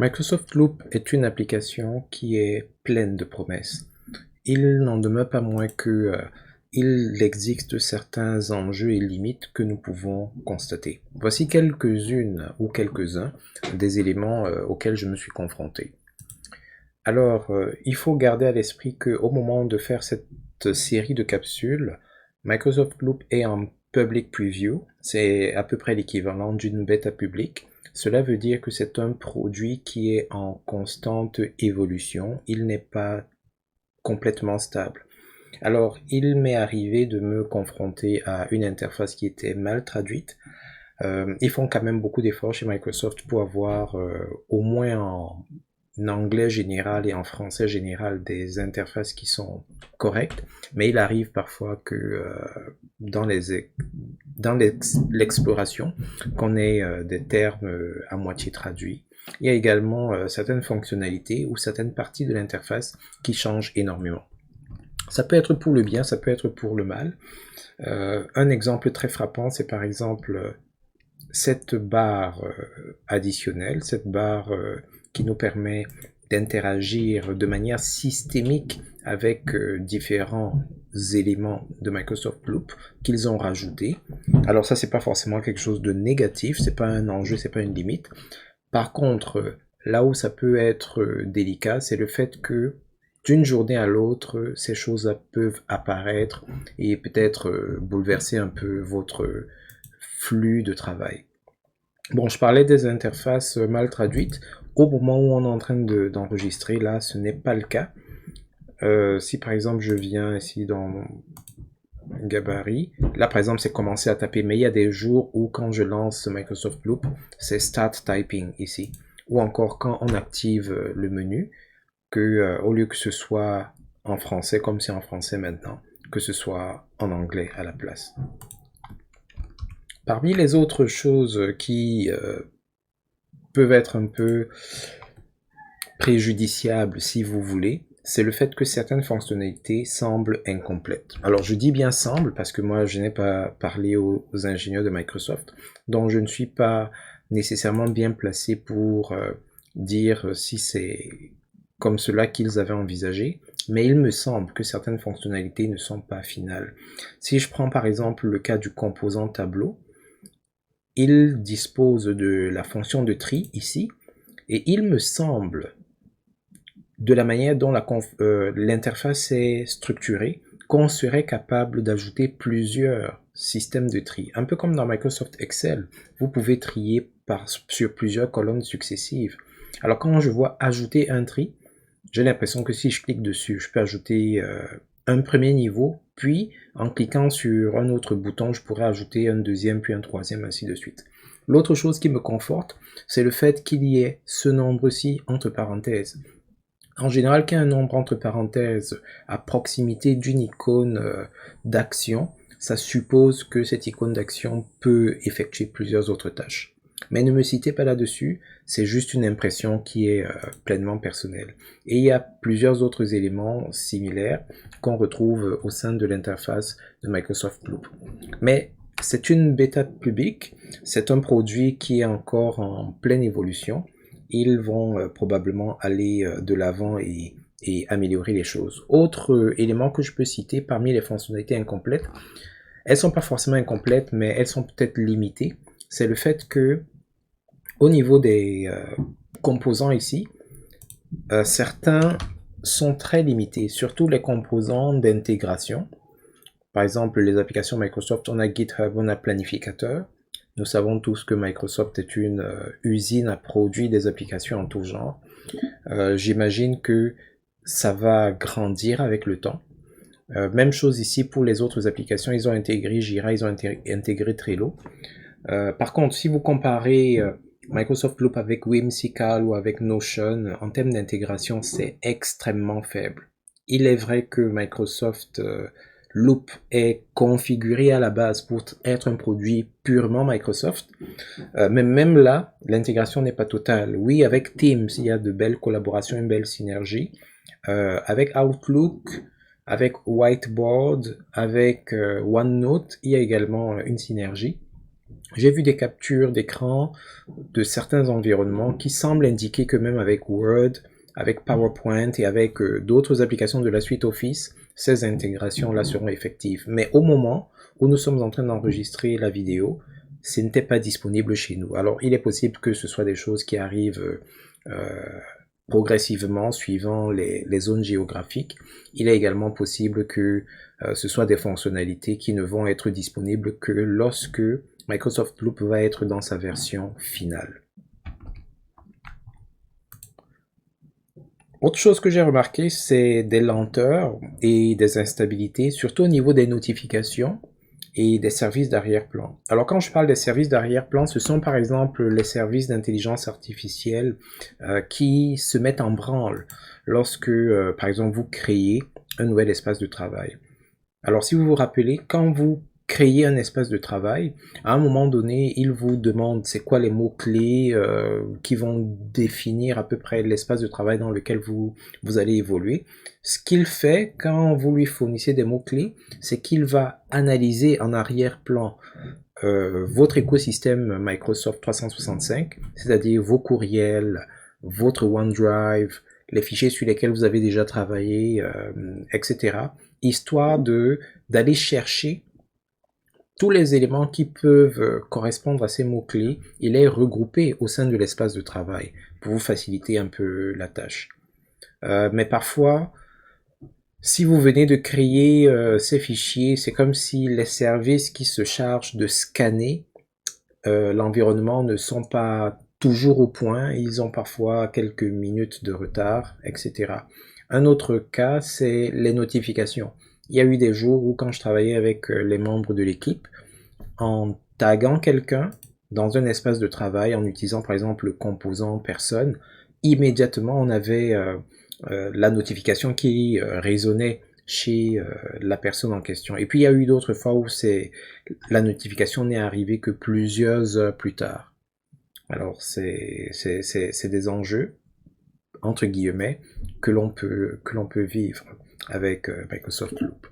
Microsoft Loop est une application qui est pleine de promesses. Il n'en demeure pas moins que il existe certains enjeux et limites que nous pouvons constater. Voici quelques-unes ou quelques-uns des éléments auxquels je me suis confronté. Alors, il faut garder à l'esprit qu'au moment de faire cette série de capsules, Microsoft Loop est en public preview, c'est à peu près l'équivalent d'une bêta publique. Cela veut dire que c'est un produit qui est en constante évolution, il n'est pas complètement stable. Alors, il m'est arrivé de me confronter à une interface qui était mal traduite. Ils font quand même beaucoup d'efforts chez Microsoft pour avoir au moins en anglais général et en français général des interfaces qui sont correctes, mais il arrive parfois que dans l'exploration qu'on ait des termes à moitié traduits. Il y a également certaines fonctionnalités ou certaines parties de l'interface qui changent énormément. Ça peut être pour le bien, ça peut être pour le mal. Un exemple très frappant, c'est par exemple cette barre additionnelle, cette barre qui nous permet d'interagir de manière systémique avec différents éléments de Microsoft Loop qu'ils ont rajoutés. Alors ça, c'est pas forcément quelque chose de négatif, c'est pas un enjeu, c'est pas une limite. Par contre, là où ça peut être délicat, c'est le fait que d'une journée à l'autre, ces choses peuvent apparaître et peut-être bouleverser un peu votre flux de travail. Bon, je parlais des interfaces mal traduites. Au moment où on est en train d'enregistrer, là, ce n'est pas le cas. Si par exemple je viens ici dans mon gabarit, là par exemple c'est commencé à taper, mais il y a des jours où quand je lance Microsoft Loop, c'est Start Typing ici. Ou encore quand on active le menu, que au lieu que ce soit en français, comme c'est en français maintenant, que ce soit en anglais à la place. Parmi les autres choses qui peuvent être un peu préjudiciables si vous voulez, c'est le fait que certaines fonctionnalités semblent incomplètes. Alors je dis bien semble parce que moi je n'ai pas parlé aux ingénieurs de Microsoft, donc je ne suis pas nécessairement bien placé pour dire si c'est comme cela qu'ils avaient envisagé, mais il me semble que certaines fonctionnalités ne sont pas finales. Si je prends par exemple le cas du composant tableau, il dispose de la fonction de tri ici, et il me semble, de la manière dont l'interface est structurée, qu'on serait capable d'ajouter plusieurs systèmes de tri. Un peu comme dans Microsoft Excel, vous pouvez trier sur plusieurs colonnes successives. Alors quand je vois ajouter un tri, j'ai l'impression que si je clique dessus, je peux ajouter un premier niveau, puis en cliquant sur un autre bouton, je pourrais ajouter un deuxième, puis un troisième, ainsi de suite. L'autre chose qui me conforte, c'est le fait qu'il y ait ce nombre-ci entre parenthèses. En général, qu'il y ait un nombre entre parenthèses à proximité d'une icône d'action, ça suppose que cette icône d'action peut effectuer plusieurs autres tâches. Mais ne me citez pas là-dessus, c'est juste une impression qui est pleinement personnelle. Et il y a plusieurs autres éléments similaires qu'on retrouve au sein de l'interface de Microsoft Loop. Mais c'est une bêta publique, c'est un produit qui est encore en pleine évolution. Ils vont probablement aller de l'avant et améliorer les choses. Autre élément que je peux citer parmi les fonctionnalités incomplètes, elles sont pas forcément incomplètes, mais elles sont peut-être limitées. C'est le fait que au niveau des composants ici, certains sont très limités, surtout les composants d'intégration. Par exemple, les applications Microsoft, on a GitHub, on a Planificateur. Nous savons tous que Microsoft est une usine à produire des applications en tout genre. J'imagine que ça va grandir avec le temps. Même chose ici pour les autres applications, ils ont intégré Jira, ils ont intégré Trello. Par contre, si vous comparez Microsoft Loop avec Whimsical ou avec Notion, en termes d'intégration, c'est extrêmement faible. Il est vrai que Microsoft Loop est configuré à la base pour être un produit purement Microsoft, mais même là, l'intégration n'est pas totale. Oui, avec Teams, il y a de belles collaborations, une belle synergie. Avec Outlook, avec Whiteboard, avec OneNote, il y a également une synergie. J'ai vu des captures d'écran de certains environnements qui semblent indiquer que même avec Word, avec PowerPoint et avec d'autres applications de la suite Office, ces intégrations-là seront effectives. Mais au moment où nous sommes en train d'enregistrer la vidéo, ce n'était pas disponible chez nous. Alors, il est possible que ce soit des choses qui arrivent progressivement suivant les zones géographiques. Il est également possible que ce soit des fonctionnalités qui ne vont être disponibles que lorsque Microsoft Loop va être dans sa version finale. Autre chose que j'ai remarqué, c'est des lenteurs et des instabilités, surtout au niveau des notifications et des services d'arrière-plan. Alors quand je parle des services d'arrière-plan, ce sont par exemple les services d'intelligence artificielle qui se mettent en branle lorsque, par exemple, vous créez un nouvel espace de travail. Alors si vous vous rappelez, quand vous créez un espace de travail, à un moment donné, il vous demande c'est quoi les mots-clés qui vont définir à peu près l'espace de travail dans lequel vous allez évoluer. Ce qu'il fait quand vous lui fournissez des mots-clés, c'est qu'il va analyser en arrière-plan votre écosystème Microsoft 365, c'est-à-dire vos courriels, votre OneDrive, les fichiers sur lesquels vous avez déjà travaillé, etc., histoire d'aller chercher tous les éléments qui peuvent correspondre à ces mots-clés et les regrouper au sein de l'espace de travail pour vous faciliter un peu la tâche. Mais parfois, si vous venez de créer ces fichiers, c'est comme si les services qui se chargent de scanner l'environnement ne sont pas toujours au point, ils ont parfois quelques minutes de retard, etc. Un autre cas, c'est les notifications. Il y a eu des jours où quand je travaillais avec les membres de l'équipe, en taguant quelqu'un dans un espace de travail, en utilisant par exemple le composant personne, immédiatement on avait la notification qui résonnait chez la personne en question. Et puis il y a eu d'autres fois où la notification n'est arrivée que plusieurs heures plus tard. Alors c'est des enjeux, entre guillemets, que l'on peut vivre avec Microsoft Loop.